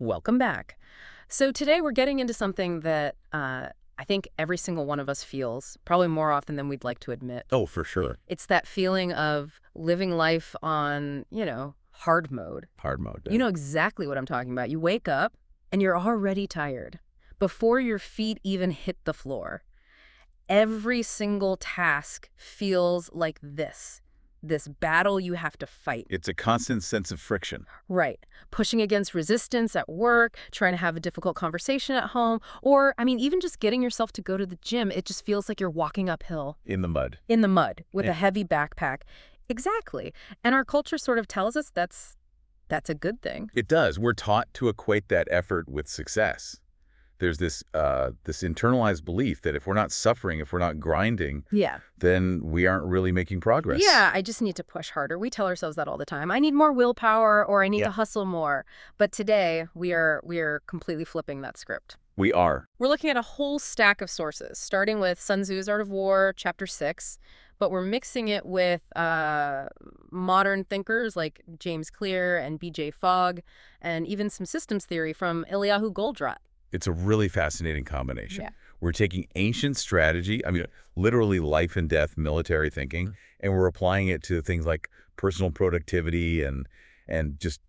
Welcome back. So today we're getting into something that I think every single one of us feels, probably more often than we'd like to admit. Oh, for sure. It's that feeling of living life on, hard mode. Hard mode. You know exactly what I'm talking about. You wake up and you're already tired before your feet even hit the floor. Every single task feels like this battle you have to fight. It's a constant sense of friction. Right. Pushing against resistance at work, trying to have a difficult conversation at home, or, even just getting yourself to go to the gym. It just feels like you're walking uphill. In the mud. In the mud, with Yeah. a heavy backpack. Exactly. And our culture sort of tells us that's a good thing. It does. We're taught to equate that effort with success. There's this internalized belief that if we're not suffering, if we're not grinding, Yeah. then we aren't really making progress. Yeah, I just need to push harder. We tell ourselves that all the time. I need more willpower, or I need Yeah. to hustle more. But today, we are completely flipping that script. We are. We're looking at a whole stack of sources, starting with Sun Tzu's Art of War, Chapter 6, but we're mixing it with modern thinkers like James Clear and B.J. Fogg, and even some systems theory from Eliyahu Goldratt. It's a really fascinating combination. Yeah. We're taking ancient strategy, literally life and death military thinking, and we're applying it to things like personal productivity and just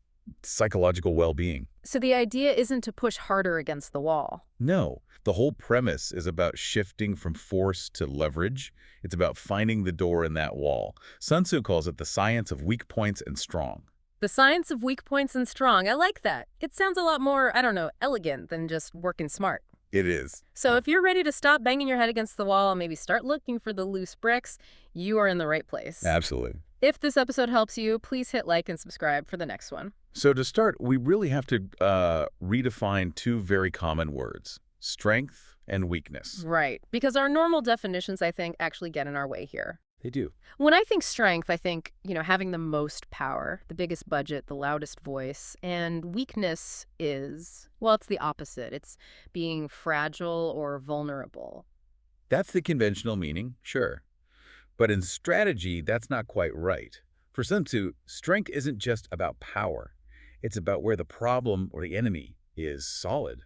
psychological well-being. So the idea isn't to push harder against the wall. No, the whole premise is about shifting from force to leverage. It's about finding the door in that wall. Sun Tzu calls it the science of weak points and strong. The science of weak points and strong. I like that. It sounds a lot more, elegant than just working smart. It is. So if you're ready to stop banging your head against the wall and maybe start looking for the loose bricks, you are in the right place. Absolutely. If this episode helps you, please hit like and subscribe for the next one. So to start, we really have to redefine two very common words, strength and weakness. Right. Because our normal definitions, I think, actually get in our way here. They do. When I think strength, I think, having the most power, the biggest budget, the loudest voice. And weakness is, well, it's the opposite. It's being fragile or vulnerable. That's the conventional meaning, sure. But in strategy, that's not quite right. For Sun Tzu, strength isn't just about power. It's about where the problem or the enemy is solid,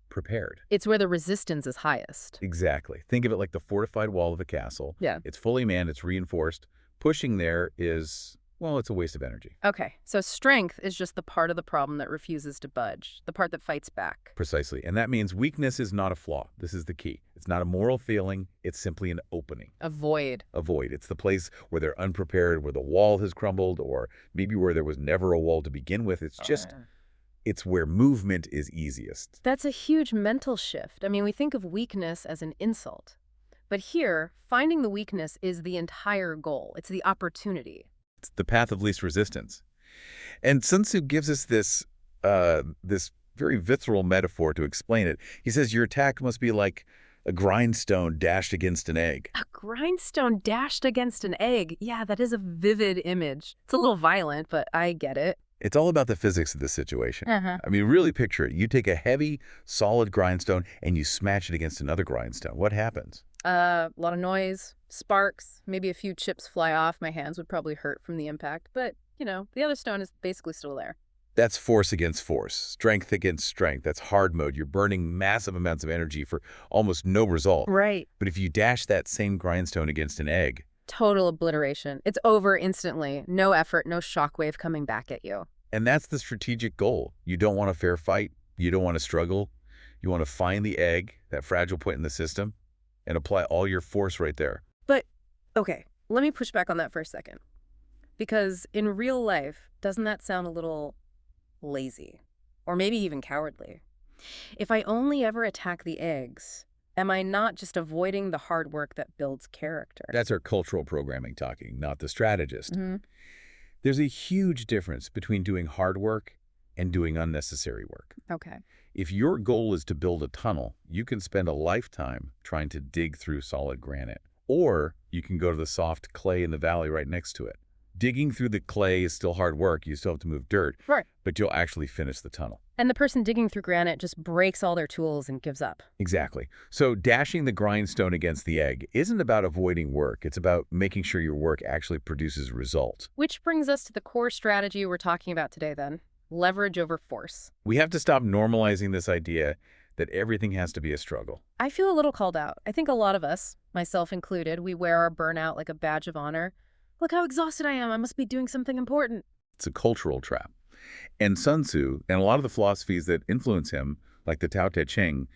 prepared. It's where the resistance is highest. Exactly. Think of it like the fortified wall of a castle. Yeah. It's fully manned, it's reinforced. Pushing there is, well, it's a waste of energy. Okay, so strength is just the part of the problem that refuses to budge, the part that fights back. Precisely. And that means weakness is not a flaw. This is the key. It's not a moral feeling. It's simply an opening. A void. A void. It's the place where they're unprepared, where the wall has crumbled, or maybe where there was never a wall to begin with. It's just, it's where movement is easiest. That's a huge mental shift. We think of weakness as an insult. But here, finding the weakness is the entire goal. It's the opportunity. It's the path of least resistance. And Sun Tzu gives us this very visceral metaphor to explain it. He says your attack must be like a grindstone dashed against an egg. A grindstone dashed against an egg. Yeah, that is a vivid image. It's a little violent, but I get it. It's all about the physics of the situation. Uh-huh. Really picture it. You take a heavy, solid grindstone and you smash it against another grindstone. What happens? A lot of noise, sparks, maybe a few chips fly off. My hands would probably hurt from the impact. But, the other stone is basically still there. That's force against force, strength against strength. That's hard mode. You're burning massive amounts of energy for almost no result. Right. But if you dash that same grindstone against an egg, Total obliteration. It's over instantly. No effort, no shockwave coming back at you. and that's the strategic goal. You don't want a fair fight. You don't want to struggle. You want to find the egg, that fragile point in the system, and apply all your force right there. But, okay, let me push back on that for a second. Because in real life, doesn't that sound a little lazy? Or maybe even cowardly? If I only ever attack the eggs, am I not just avoiding the hard work that builds character? That's our cultural programming talking, not the strategist. Mm-hmm. There's a huge difference between doing hard work and doing unnecessary work. Okay. If your goal is to build a tunnel, you can spend a lifetime trying to dig through solid granite. Or you can go to the soft clay in the valley right next to it. Digging through the clay is still hard work. You still have to move dirt. Right. But you'll actually finish the tunnel. And the person digging through granite just breaks all their tools and gives up. Exactly. So dashing the grindstone against the egg isn't about avoiding work. It's about making sure your work actually produces results. Which brings us to the core strategy we're talking about today then. leverage over force. We have to stop normalizing this idea that everything has to be a struggle. I feel a little called out. I think a lot of us, myself included, we wear our burnout like a badge of honor. Look how exhausted I am. I must be doing something important. It's a cultural trap. And Sun Tzu, and a lot of the philosophies that influence him, like the Tao Te Ching,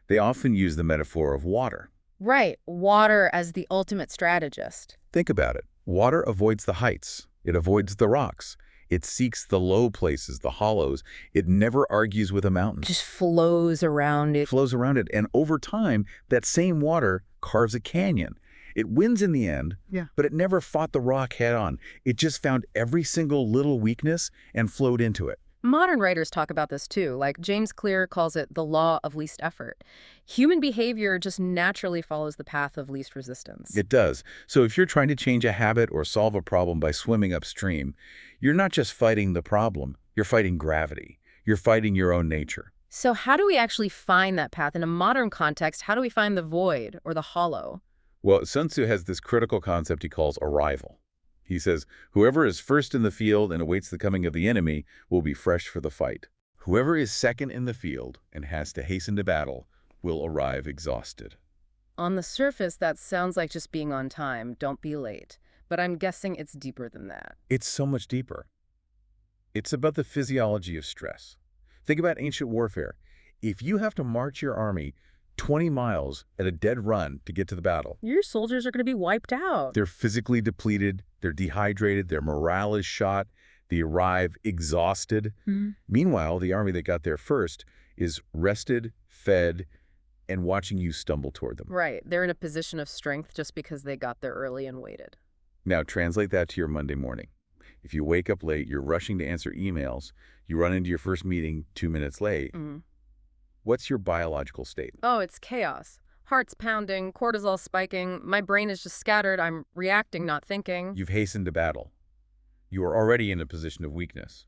they often use the metaphor of water. Right, water as the ultimate strategist. Think about it. Water avoids the heights. It avoids the rocks. It seeks the low places, the hollows. It never argues with a mountain. Just flows around it. Flows around it, and over time, that same water carves a canyon. It wins in the end, but it never fought the rock head on. It just found every single little weakness and flowed into it. Modern writers talk about this too, like James Clear calls it the law of least effort. Human behavior just naturally follows the path of least resistance. It does. So if you're trying to change a habit or solve a problem by swimming upstream, you're not just fighting the problem, you're fighting gravity. You're fighting your own nature. So how do we actually find that path? In a modern context, how do we find the void or the hollow? Well, Sun Tzu has this critical concept he calls arrival. He says, whoever is first in the field and awaits the coming of the enemy will be fresh for the fight. Whoever is second in the field and has to hasten to battle will arrive exhausted. On the surface, that sounds like just being on time, don't be late. But I'm guessing it's deeper than that. It's so much deeper. It's about the physiology of stress. Think about ancient warfare. If you have to march your army 20 miles at a dead run to get to the battle, Your soldiers are going to be wiped out. they're physically depleted, they're dehydrated, their morale is shot, they arrive exhausted. Meanwhile, the army that got there first is rested, fed, and watching you stumble toward them. Right, they're in a position of strength just because they got there early and waited. Now, translate that to your Monday morning. If you wake up late, you're rushing to answer emails, you run into your first meeting 2 minutes late, what's your biological state? Oh, it's chaos. Heart's pounding, cortisol spiking, my brain is just scattered, I'm reacting, not thinking. You've hastened to battle. You are already in a position of weakness.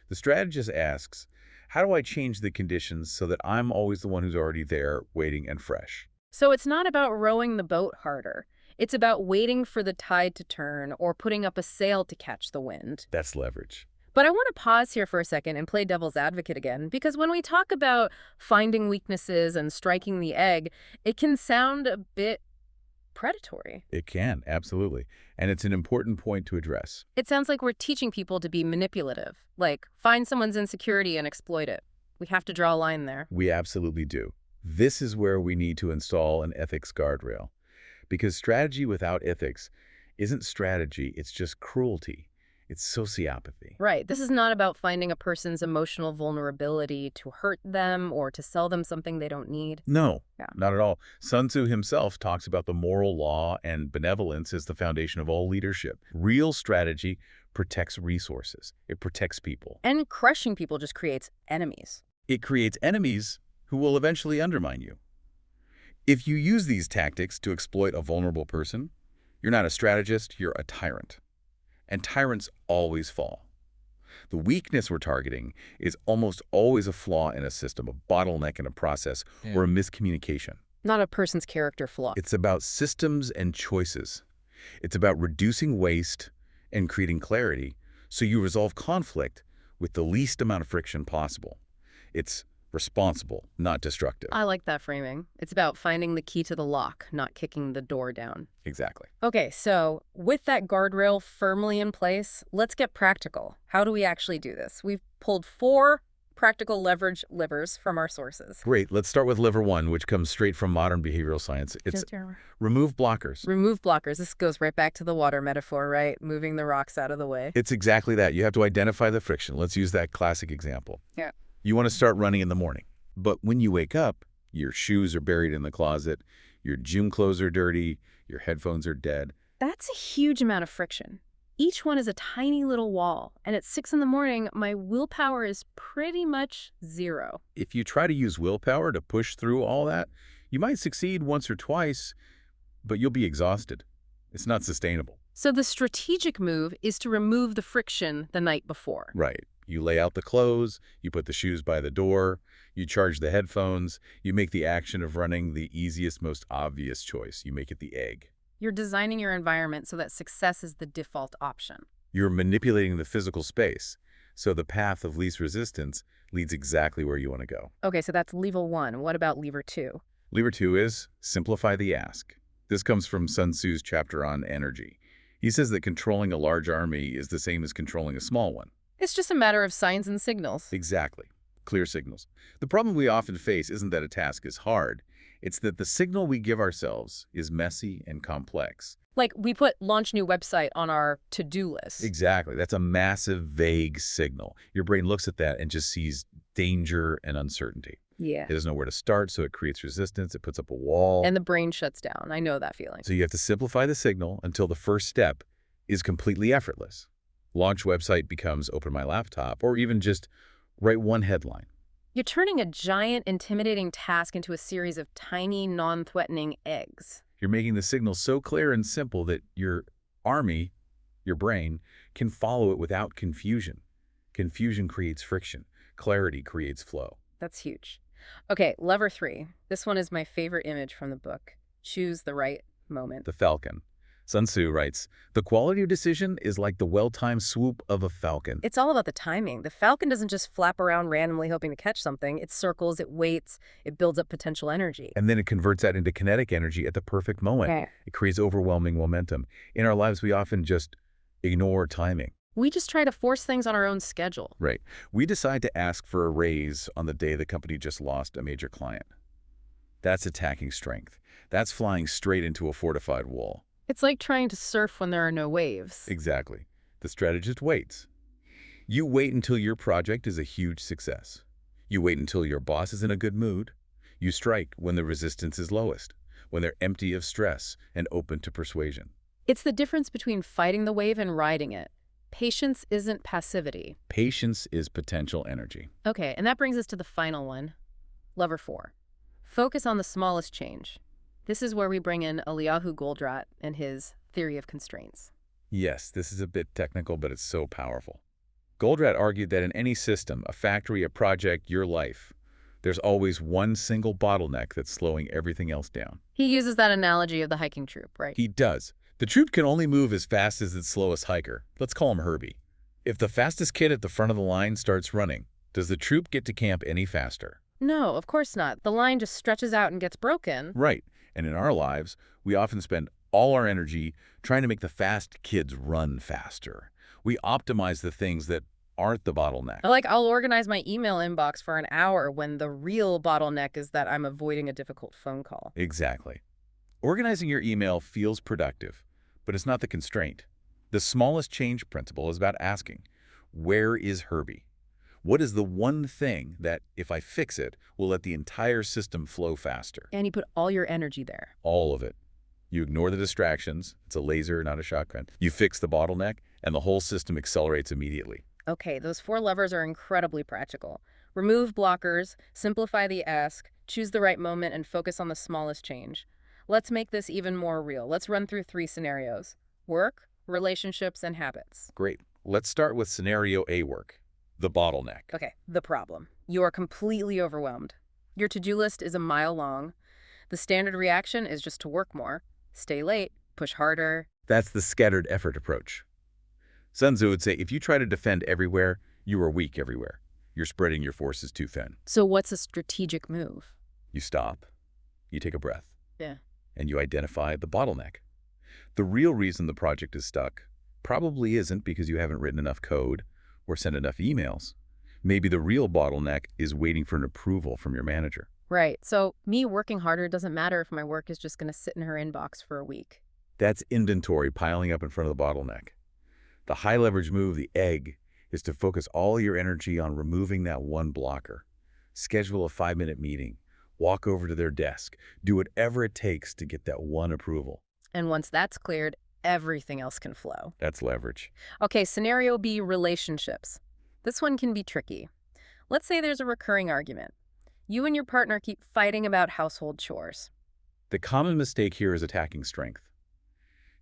The strategist asks, how do I change the conditions so that I'm always the one who's already there, waiting and fresh? So it's not about rowing the boat harder. It's about waiting for the tide to turn or putting up a sail to catch the wind. That's leverage. But I want to pause here for a second and play devil's advocate again, because when we talk about finding weaknesses and striking the egg, it can sound a bit predatory. It can, absolutely. And it's an important point to address. It sounds like we're teaching people to be manipulative, like find someone's insecurity and exploit it. We have to draw a line there. We absolutely do. This is where we need to install an ethics guardrail. Because strategy without ethics isn't strategy, it's just cruelty. It's sociopathy. Right. This is not about finding a person's emotional vulnerability to hurt them or to sell them something they don't need. No, Yeah. not at all. Sun Tzu himself talks about the moral law and benevolence as the foundation of all leadership. Real strategy protects resources. It protects people. And crushing people just creates enemies. It creates enemies who will eventually undermine you. If you use these tactics to exploit a vulnerable person, you're not a strategist, you're a tyrant. And tyrants always fall. The weakness we're targeting is almost always a flaw in a system, a bottleneck in a process, or a miscommunication. Not a person's character flaw. It's about systems and choices. It's about reducing waste and creating clarity so you resolve conflict with the least amount of friction possible. It's responsible, not destructive. I like that framing. It's about finding the key to the lock, not kicking the door down. Exactly. Okay, so with that guardrail firmly in place, let's get practical. How do we actually do this? We've pulled 4 practical leverage levers from our sources. Great. Let's start with lever 1, which comes straight from modern behavioral science. It's remove blockers. Remove blockers. This goes right back to the water metaphor, right? Moving the rocks out of the way. It's exactly that. You have to identify the friction. Let's use that classic example. Yeah. You want to start running in the morning, but when you wake up, your shoes are buried in the closet, your gym clothes are dirty, your headphones are dead. That's a huge amount of friction. Each one is a tiny little wall, and at 6 in the morning, my willpower is pretty much 0. If you try to use willpower to push through all that, you might succeed once or twice, but you'll be exhausted. It's not sustainable. So the strategic move is to remove the friction the night before. Right. You lay out the clothes, you put the shoes by the door, you charge the headphones, you make the action of running the easiest, most obvious choice. You make it the egg. You're designing your environment so that success is the default option. You're manipulating the physical space So the path of least resistance leads exactly where you want to go. Okay, so that's lever 1. What about lever 2? Lever 2 is simplify the ask. This comes from Sun Tzu's chapter on energy. He says that controlling a large army is the same as controlling a small one. It's just a matter of signs and signals. Exactly. Clear signals. The problem we often face isn't that a task is hard. It's that the signal we give ourselves is messy and complex. Like, we put launch new website on our to-do list. Exactly. That's a massive, vague signal. Your brain looks at that and just sees danger and uncertainty. Yeah. It doesn't know where to start, so it creates resistance. It puts up a wall. And the brain shuts down. I know that feeling. So you have to simplify the signal until the first step is completely effortless. Launch website becomes open my laptop, or even just write one headline. You're turning a giant, intimidating task into a series of tiny, non-threatening eggs. You're making the signal so clear and simple that your army, your brain, can follow it without confusion. Confusion creates friction. Clarity creates flow. That's huge. Okay, lever 3. This one is my favorite image from the book. Choose the right moment. The falcon. Sun Tzu writes, the quality of decision is like the well-timed swoop of a falcon. It's all about the timing. The falcon doesn't just flap around randomly hoping to catch something. It circles, it waits, it builds up potential energy. And then it converts that into kinetic energy at the perfect moment. Okay. It creates overwhelming momentum. In our lives, we often just ignore timing. We just try to force things on our own schedule. Right. We decide to ask for a raise on the day the company just lost a major client. That's attacking strength. That's flying straight into a fortified wall. It's like trying to surf when there are no waves. Exactly. The strategist waits. You wait until your project is a huge success. You wait until your boss is in a good mood. You strike when the resistance is lowest, when they're empty of stress and open to persuasion. It's the difference between fighting the wave and riding it. Patience isn't passivity. Patience is potential energy. Okay, and that brings us to the final one. Lever 4. Focus on the smallest change. This is where we bring in Eliyahu Goldratt and his theory of constraints. Yes, this is a bit technical, but it's so powerful. Goldratt argued that in any system, a factory, a project, your life, there's always one single bottleneck that's slowing everything else down. He uses that analogy of the hiking troop, right? He does. The troop can only move as fast as its slowest hiker. Let's call him Herbie. If the fastest kid at the front of the line starts running, does the troop get to camp any faster? No, of course not. The line just stretches out and gets broken. Right. And in our lives, we often spend all our energy trying to make the fast kids run faster. We optimize the things that aren't the bottleneck. Like, I'll organize my email inbox for an hour when the real bottleneck is that I'm avoiding a difficult phone call. Exactly. Organizing your email feels productive, but it's not the constraint. The smallest change principle is about asking, where is Herbie? What is the one thing that, if I fix it, will let the entire system flow faster? And you put all your energy there. All of it. You ignore the distractions. It's a laser, not a shotgun. You fix the bottleneck, and the whole system accelerates immediately. Okay, those 4 levers are incredibly practical. Remove blockers, simplify the ask, choose the right moment, and focus on the smallest change. Let's make this even more real. Let's run through 3 scenarios: work, relationships, and habits. Great. Let's start with scenario A work, the bottleneck. Okay, the problem. You are completely overwhelmed. Your to-do list is a mile long. The standard reaction is just to work more, stay late, push harder. That's the scattered effort approach. Sun Tzu would say, if you try to defend everywhere, you are weak everywhere. You're spreading your forces too thin. So what's a strategic move? You stop, you take a breath, Yeah. and you identify the bottleneck. The real reason the project is stuck probably isn't because you haven't written enough code or sent enough emails. Maybe the real bottleneck is waiting for an approval from your manager. Right. So me working harder doesn't matter if my work is just going to sit in her inbox for a week. That's inventory piling up in front of the bottleneck. The high leverage move, the egg, is to focus all your energy on removing that one blocker. Schedule a 5-minute meeting. Walk over to their desk. Do whatever it takes to get that one approval. And once that's cleared, everything else can flow. That's leverage. Okay, scenario B, relationships. This one can be tricky. Let's say there's a recurring argument. You and your partner keep fighting about household chores. The common mistake here is attacking strength.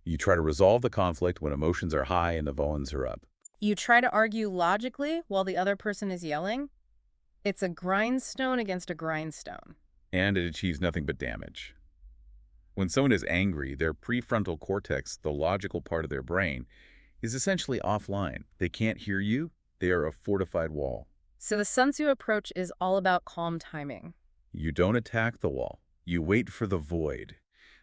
You try to resolve the conflict when emotions are high and the volumes are up. You try to argue logically while the other person is yelling. It's a grindstone against a grindstone. And it achieves nothing but damage. When someone is angry, their prefrontal cortex, the logical part of their brain, is essentially offline. They can't hear you, They are a fortified wall. So the Sun Tzu approach is all about calm timing. You don't attack the wall. You wait for the void,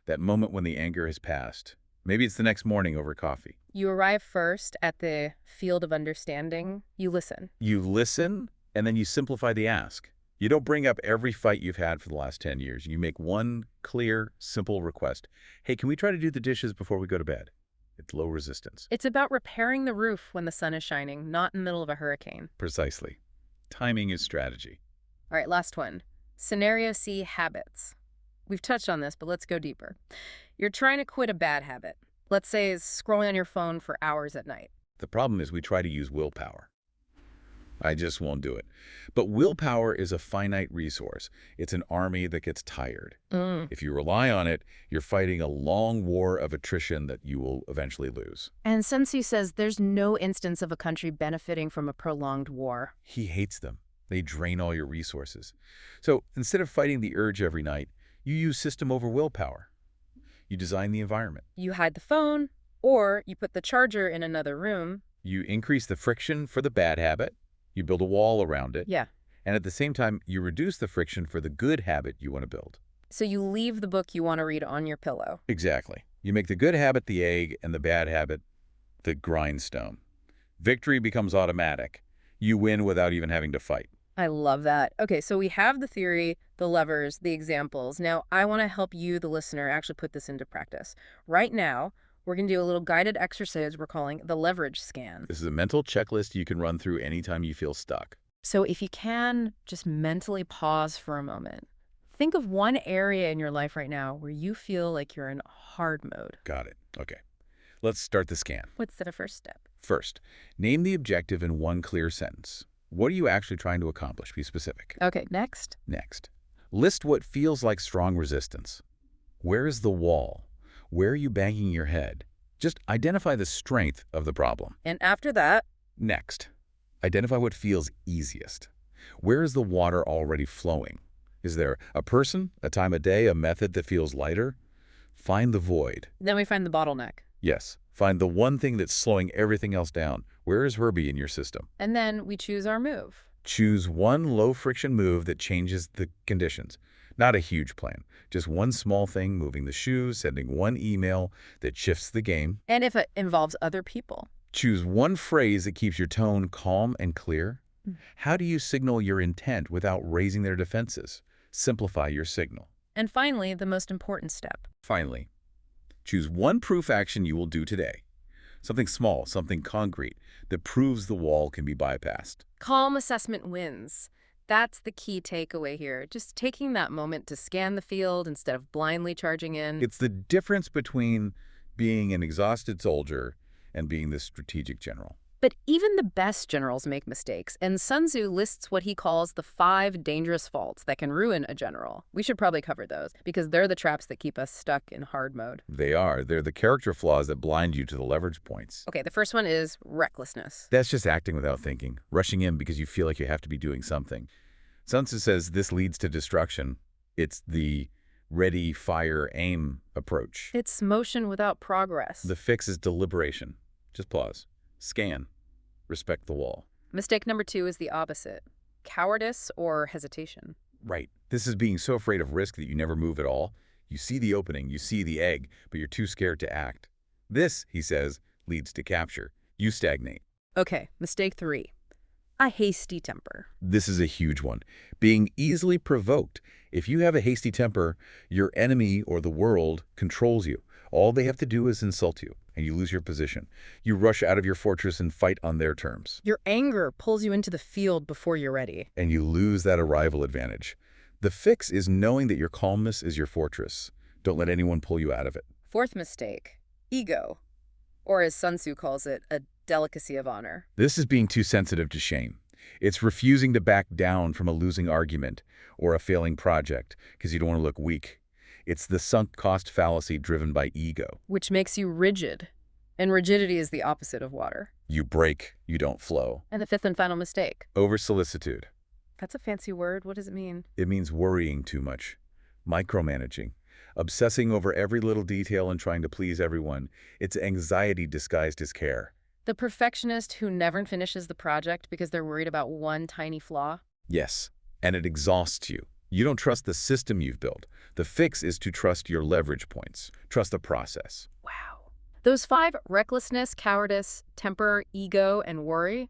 that moment when the anger has passed. Maybe it's the next morning over coffee. You arrive first at the field of understanding. You listen. You listen, and then you simplify the ask. You don't bring up every fight you've had for the last 10 years. You make one clear, simple request. Hey, can we try to do the dishes before we go to bed? It's low resistance. It's about repairing the roof when the sun is shining, not in the middle of a hurricane. Precisely. Timing is strategy. All right, last one. Scenario C, habits. We've touched on this, but let's go deeper. You're trying to quit a bad habit. Let's say it's scrolling on your phone for hours at night. The problem is we try to use willpower. I just won't do it. But willpower is a finite resource. It's an army that gets tired. If you rely on it, you're fighting a long war of attrition that you will eventually lose. And Sun Tzu says there's no instance of a country benefiting from a prolonged war. He hates them. They drain all your resources. So instead of fighting the urge every night, you use system over willpower. You design the environment. You hide the phone, or you put the charger in another room. You increase the friction for the bad habit. You build a wall around it. Yeah. And at the same time, you reduce the friction for the good habit you want to build. So you leave the book you want to read on your pillow. Exactly. You make the good habit the egg and the bad habit the grindstone. Victory becomes automatic. You win without even having to fight. I love that. Okay, so we have the theory, the levers, the examples. Now, I want to help you, the listener, actually put this into practice. Right now, we're going to do a little guided exercise we're calling the leverage scan. This is a mental checklist you can run through anytime you feel stuck. So if you can, just mentally pause for a moment. Think of one area in your life right now where you feel like you're in hard mode. Got it. Okay. Let's start the scan. What's the first step? First, name the objective in one clear sentence. What are you actually trying to accomplish? Be specific. Okay, next. Next, list what feels like strong resistance. Where is the wall? Where are you banging your head? Just identify the strength of the problem. And after that, Next, identify what feels easiest. Where is the water already flowing? Is there a person, a time of day, a method that feels lighter? Find the void. then we find the bottleneck. Yes, find the one thing that's slowing everything else down. Where is Herbie in your system? And then we choose our move. Choose one low-friction move that changes the conditions. Not a huge plan. Just one small thing, moving the shoes, sending one email that shifts the game. And if it involves other people. Choose one phrase that keeps your tone calm and clear. How do you signal your intent without raising their defenses? Simplify your signal. And finally, the most important step. Finally, choose one proof action you will do today. Something small, something concrete, that proves the wall can be bypassed. Calm assessment wins. That's the key takeaway here. Just taking that moment to scan the field instead of blindly charging in. It's the difference between being an exhausted soldier and being the strategic general. But even the best generals make mistakes, and Sun Tzu lists what he calls the 5 dangerous faults that can ruin a general. We should probably cover those, because they're the traps that keep us stuck in hard mode. They are. They're the character flaws that blind you to the leverage points. Okay, the first one is recklessness. That's just acting without thinking, rushing in because you feel like you have to be doing something. Sun Tzu says this leads to destruction. It's the ready, fire, aim approach. It's motion without progress. The fix is deliberation. Just pause. Scan. Respect the wall. Mistake number 2 is the opposite. Cowardice or hesitation. Right. This is being so afraid of risk that you never move at all. You see the opening, you see the egg, but you're too scared to act. This, he says, leads to capture. You stagnate. Okay, mistake 3. A hasty temper. This is a huge one. Being easily provoked. If you have a hasty temper, your enemy or the world controls you. All they have to do is insult you, and you lose your position. You rush out of your fortress and fight on their terms. Your anger pulls you into the field before you're ready. And you lose that arrival advantage. The fix is knowing that your calmness is your fortress. Don't let anyone pull you out of it. 4th mistake, ego. Or as Sun Tzu calls it, a delicacy of honor. This is being too sensitive to shame. It's refusing to back down from a losing argument or a failing project because you don't want to look weak. It's the sunk cost fallacy driven by ego. Which makes you rigid. And rigidity is the opposite of water. You break, you don't flow. And the 5th and final mistake. Over-solicitude. That's a fancy word. What does it mean? It means worrying too much. Micromanaging. Obsessing over every little detail and trying to please everyone. It's anxiety disguised as care. The perfectionist who never finishes the project because they're worried about one tiny flaw? Yes, and it exhausts you. You don't trust the system you've built. The fix is to trust your leverage points. Trust the process. Wow. Those five, recklessness, cowardice, temper, ego, and worry,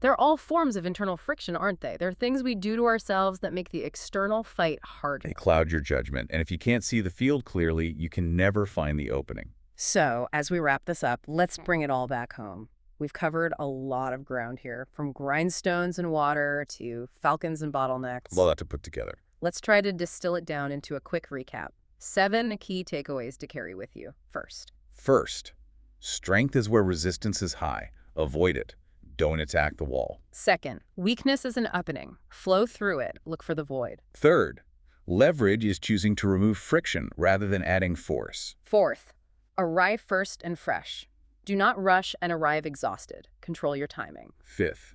they're all forms of internal friction, aren't they? They're things we do to ourselves that make the external fight harder. They cloud your judgment, and if you can't see the field clearly, you can never find the opening. So, as we wrap this up, let's bring it all back home. We've covered a lot of ground here, from grindstones and water to falcons and A bottlenecks. lot to put together. Let's try to distill it down into a quick recap. 7 key takeaways to carry with you. First, First, strength is where resistance is high. Avoid it. Don't attack the wall. second, weakness is an opening. Flow through it. Look for the void. Third, leverage is choosing to remove friction rather than adding force. Fourth, arrive first and fresh. Do not rush and arrive exhausted. Control your timing. Fifth,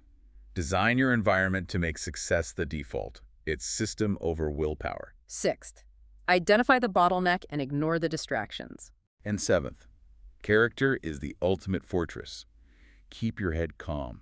design your environment to make success the default. It's system over willpower. Sixth, identify the bottleneck and ignore the distractions. And seventh, character is the ultimate fortress. Keep your head calm.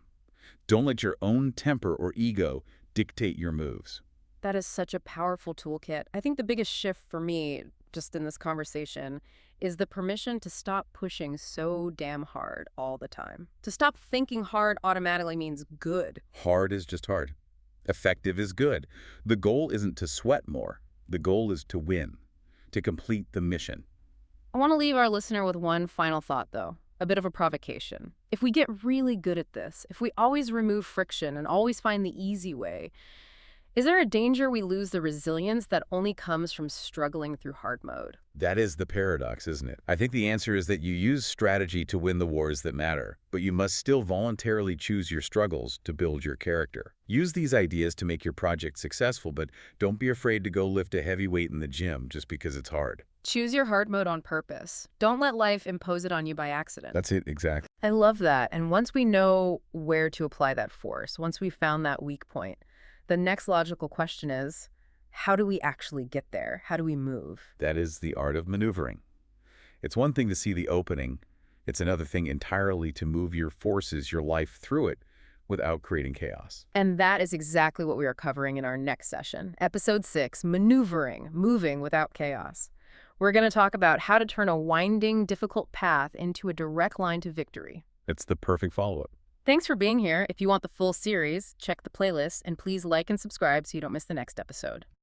Don't let your own temper or ego dictate your moves. That is such a powerful toolkit. I think the biggest shift for me, just in this conversation, is the permission to stop pushing so damn hard all the time. To stop thinking hard automatically means good. Hard is just hard. Effective is good. The goal isn't to sweat more. The goal is to win, to complete the mission. I want to leave our listener with one final thought, though. A bit of a provocation. If we get really good at this, if we always remove friction and always find the easy way, is there a danger we lose the resilience that only comes from struggling through hard mode? That is the paradox, isn't it? I think the answer is that you use strategy to win the wars that matter, but you must still voluntarily choose your struggles to build your character. Use these ideas to make your project successful, but don't be afraid to go lift a heavy weight in the gym just because it's hard. Choose your hard mode on purpose. Don't let life impose it on you by accident. That's it, exactly. I love that. And once we know where to apply that force, once we've found that weak point, the next logical question is, how do we actually get there? How do we move? That is the art of maneuvering. It's one thing to see the opening. It's another thing entirely to move your forces, your life through it without creating chaos. And that is exactly what we are covering in our next session, Episode 6, Maneuvering, Moving Without Chaos. We're going to talk about how to turn a winding, difficult path into a direct line to victory. It's the perfect follow-up. Thanks for being here. If you want the full series, check the playlist, and please like and subscribe so you don't miss the next episode.